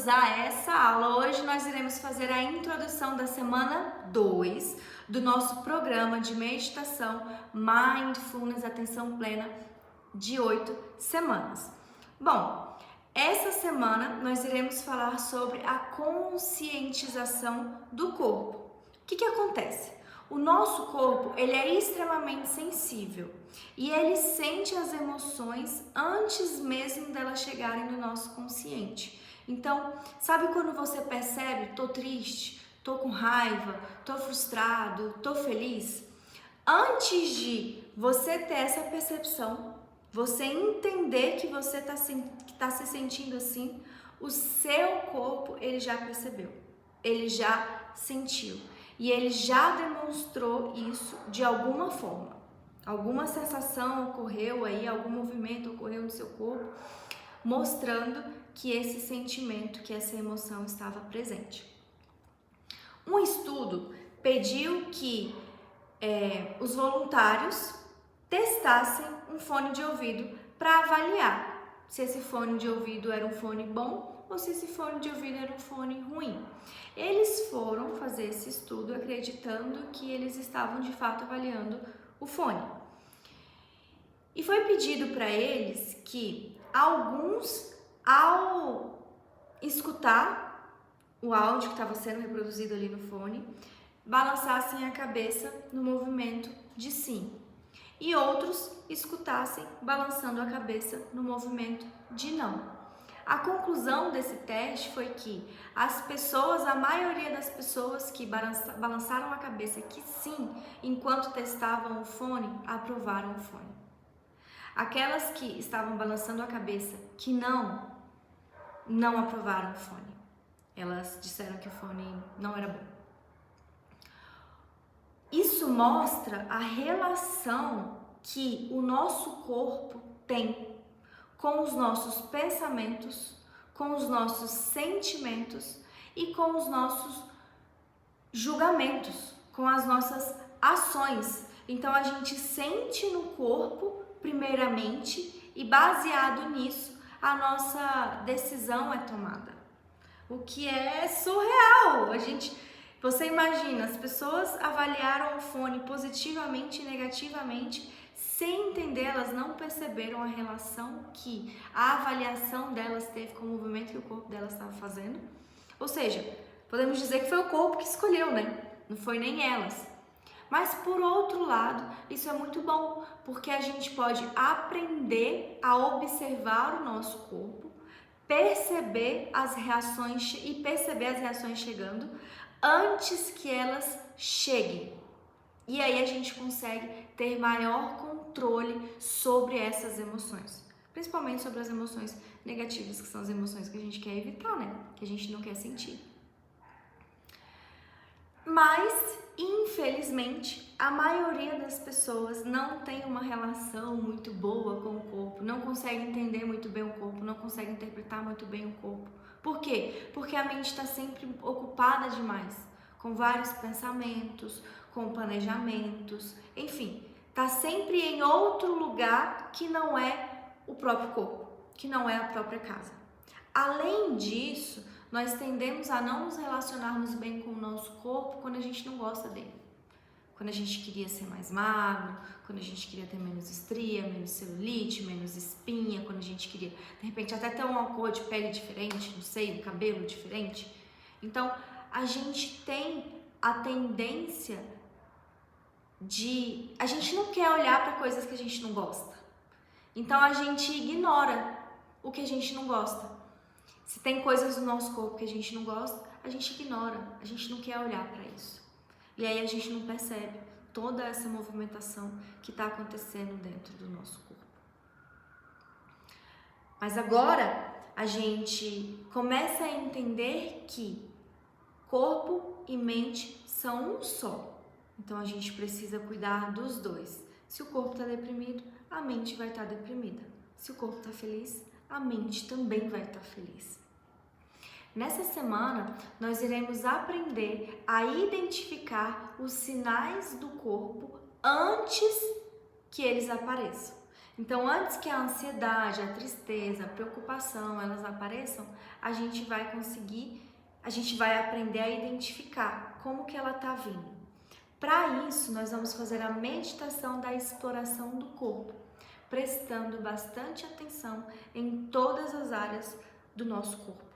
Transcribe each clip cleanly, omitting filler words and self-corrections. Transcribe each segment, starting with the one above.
bem-vindos a essa aula. Hoje nós iremos fazer a introdução da semana 2 do nosso programa de meditação Mindfulness, Atenção Plena, de 8 semanas. Bom, essa semana nós iremos falar sobre a conscientização do corpo. O que acontece? O nosso corpo, ele é extremamente sensível e ele sente as emoções antes mesmo delas chegarem no nosso consciente. Então, sabe quando você percebe, tô triste, tô com raiva, tô frustrado, tô feliz? Antes de você ter essa percepção, você entender que você está se sentindo assim, o seu corpo, ele já percebeu, ele já sentiu. E ele já demonstrou isso de alguma forma. Alguma sensação ocorreu aí, algum movimento ocorreu no seu corpo, mostrando que esse sentimento, que essa emoção estava presente. Um estudo pediu que os voluntários testassem um fone de ouvido para avaliar se esse fone de ouvido era um fone bom ou se esse fone de ouvido era um fone ruim. Eles foram fazer esse estudo acreditando que eles estavam de fato avaliando o fone. E foi pedido para eles que alguns, ao escutar o áudio que estava sendo reproduzido ali no fone, balançassem a cabeça no movimento de sim. E outros escutassem balançando a cabeça no movimento de não. A conclusão desse teste foi que a maioria das pessoas que balançaram a cabeça que sim, enquanto testavam o fone, aprovaram o fone. Aquelas que estavam balançando a cabeça que não aprovaram o fone. Elas disseram que o fone não era bom. Isso mostra a relação que o nosso corpo tem com os nossos pensamentos, com os nossos sentimentos e com os nossos julgamentos, com as nossas ações. Então a gente sente no corpo, primeiramente, e baseado nisso, a nossa decisão é tomada. O que é surreal! Você imagina, as pessoas avaliaram o fone positivamente e negativamente, sem entender, elas não perceberam a relação que a avaliação delas teve com o movimento que o corpo delas estava fazendo. Ou seja, podemos dizer que foi o corpo que escolheu, né? Não foi nem elas. Mas por outro lado, isso é muito bom, porque a gente pode aprender a observar o nosso corpo, perceber as reações chegando antes que elas cheguem. E aí a gente consegue ter maior controle sobre essas emoções, principalmente sobre as emoções negativas, que são as emoções que a gente quer evitar, né? Que a gente não quer sentir. Mas, infelizmente, a maioria das pessoas não tem uma relação muito boa com o corpo, não consegue entender muito bem o corpo, não consegue interpretar muito bem o corpo. Por quê? Porque a mente está sempre ocupada demais, com vários pensamentos, com planejamentos, enfim, está sempre em outro lugar que não é o próprio corpo, que não é a própria casa. Além disso, nós tendemos a não nos relacionarmos bem com o nosso corpo quando a gente não gosta dele. Quando a gente queria ser mais magro, quando a gente queria ter menos estria, menos celulite, menos espinha, quando a gente queria, de repente, até ter uma cor de pele diferente, não sei, um cabelo diferente. Então, a gente tem a tendência a gente não quer olhar para coisas que a gente não gosta. Então, a gente ignora o que a gente não gosta. Se tem coisas do nosso corpo que a gente não gosta, a gente ignora, a gente não quer olhar para isso. E aí a gente não percebe toda essa movimentação que está acontecendo dentro do nosso corpo. Mas agora a gente começa a entender que corpo e mente são um só. Então a gente precisa cuidar dos dois. Se o corpo está deprimido, a mente vai estar deprimida. Se o corpo está feliz, a mente também vai estar feliz. Nessa semana, nós iremos aprender a identificar os sinais do corpo antes que eles apareçam. Então, antes que a ansiedade, a tristeza, a preocupação, elas apareçam, a gente vai aprender a identificar como que ela está vindo. Para isso, nós vamos fazer a meditação da exploração do corpo, prestando bastante atenção em todas as áreas do nosso corpo.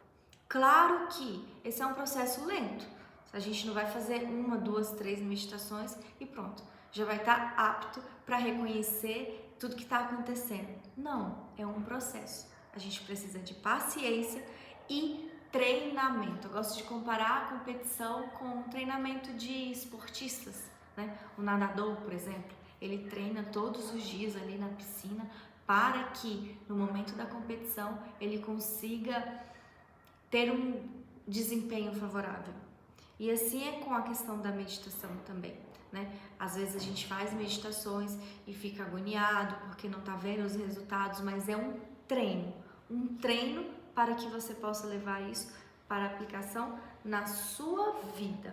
Claro que esse é um processo lento. A gente não vai fazer 1, 2, 3 meditações e pronto, já vai estar apto para reconhecer tudo que está acontecendo. Não, é um processo. A gente precisa de paciência e treinamento. Eu gosto de comparar a competição com o treinamento de esportistas, né? O nadador, por exemplo, ele treina todos os dias ali na piscina para que no momento da competição ele consiga ter um desempenho favorável. E assim é com a questão da meditação também, né? Às vezes a gente faz meditações e fica agoniado porque não está vendo os resultados, mas é um treino para que você possa levar isso para aplicação na sua vida.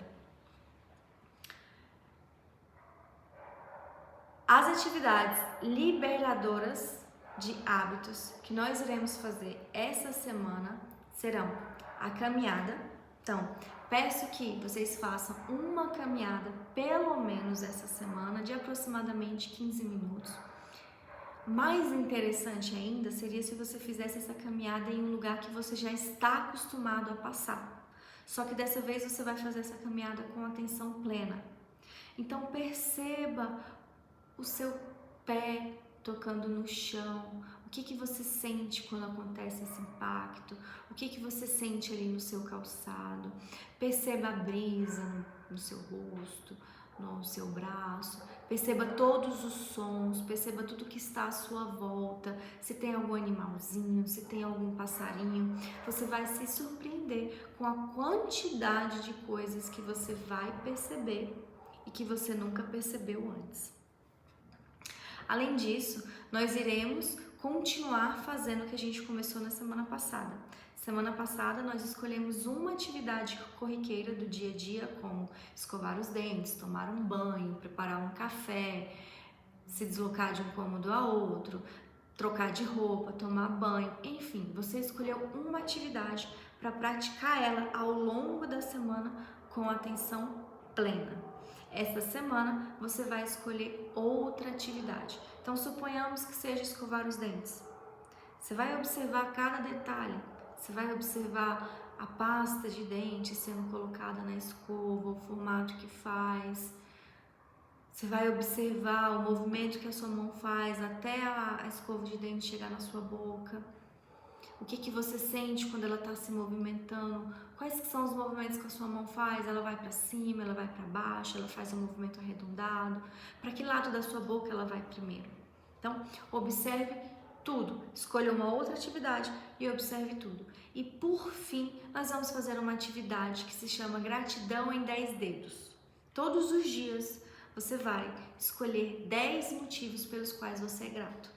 As atividades liberadoras de hábitos que nós iremos fazer essa semana serão a caminhada. Então, peço que vocês façam uma caminhada pelo menos essa semana de aproximadamente 15 minutos. Mais interessante ainda seria se você fizesse essa caminhada em um lugar que você já está acostumado a passar. Só que dessa vez você vai fazer essa caminhada com atenção plena. Então perceba o seu pé tocando no chão, o que você sente quando acontece esse impacto, o que você sente ali no seu calçado. Perceba a brisa no seu rosto, no seu braço, perceba todos os sons, perceba tudo que está à sua volta, se tem algum animalzinho, se tem algum passarinho. Você vai se surpreender com a quantidade de coisas que você vai perceber e que você nunca percebeu antes. Além disso, nós iremos continuar fazendo o que a gente começou na semana passada. Semana passada nós escolhemos uma atividade corriqueira do dia a dia, como escovar os dentes, tomar um banho, preparar um café, se deslocar de um cômodo a outro, trocar de roupa, tomar banho, enfim, você escolheu uma atividade para praticar ela ao longo da semana com atenção plena. Esta semana você vai escolher outra atividade. Então, suponhamos que seja escovar os dentes. Você vai observar cada detalhe. Você vai observar a pasta de dente sendo colocada na escova, o formato que faz. Você vai observar o movimento que a sua mão faz até a escova de dente chegar na sua boca. O que você sente quando ela está se movimentando? Quais que são os movimentos que a sua mão faz? Ela vai para cima, ela vai para baixo, ela faz um movimento arredondado. Para que lado da sua boca ela vai primeiro? Então, observe tudo. Escolha uma outra atividade e observe tudo. E por fim, nós vamos fazer uma atividade que se chama gratidão em 10 dedos. Todos os dias você vai escolher 10 motivos pelos quais você é grato.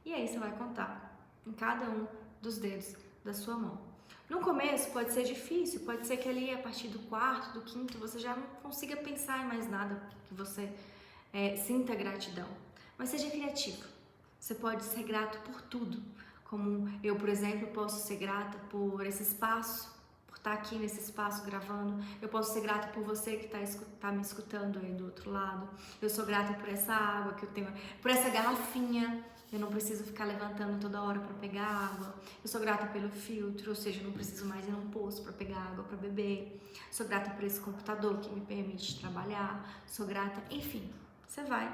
E aí você vai contar em cada um dos dedos da sua mão. No começo pode ser difícil, pode ser que ali a partir do 4º, do 5º você já não consiga pensar em mais nada que você sinta gratidão. Mas seja criativo. Você pode ser grato por tudo. Como eu, por exemplo, posso ser grata por esse espaço, por estar aqui nesse espaço gravando. Eu posso ser grata por você que está me escutando aí do outro lado. Eu sou grata por essa água que eu tenho, por essa garrafinha. Eu não preciso ficar levantando toda hora para pegar água. Eu sou grata pelo filtro, ou seja, eu não preciso mais ir num poço para pegar água para beber. Sou grata por esse computador que me permite trabalhar. Sou grata, enfim, você vai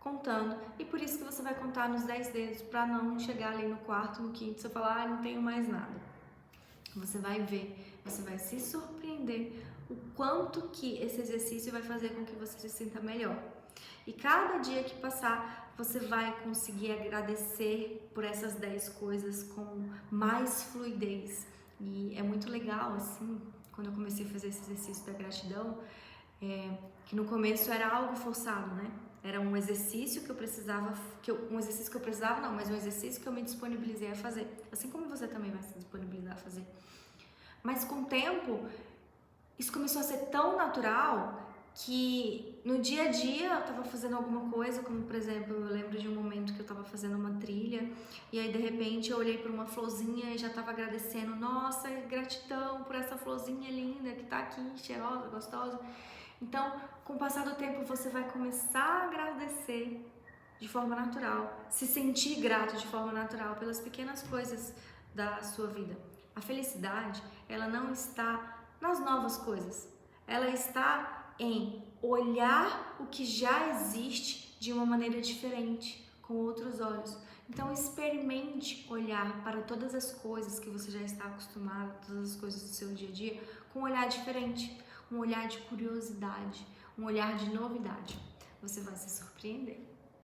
contando. E por isso que você vai contar nos 10 dedos, para não chegar ali no 4º, no 5º, você falar, não tenho mais nada. Você vai ver, você vai se surpreender o quanto que esse exercício vai fazer com que você se sinta melhor. E cada dia que passar, você vai conseguir agradecer por essas 10 coisas com mais fluidez. E é muito legal, assim, quando eu comecei a fazer esse exercício da gratidão, que no começo era algo forçado, né? Era um exercício que eu precisava, mas um exercício que eu me disponibilizei a fazer. Assim como você também vai se disponibilizar a fazer. Mas com o tempo, isso começou a ser tão natural que no dia a dia eu estava fazendo alguma coisa, como por exemplo, eu lembro de um momento que eu estava fazendo uma trilha e aí de repente eu olhei para uma florzinha e já estava agradecendo, nossa, gratidão por essa florzinha linda que está aqui, cheirosa, gostosa. Então, com o passar do tempo, você vai começar a agradecer de forma natural, se sentir grato de forma natural pelas pequenas coisas da sua vida. A felicidade, ela não está nas novas coisas, ela está em olhar o que já existe de uma maneira diferente, com outros olhos. Então experimente olhar para todas as coisas que você já está acostumado, todas as coisas do seu dia a dia, com um olhar diferente, um olhar de curiosidade, um olhar de novidade. Você vai se surpreender.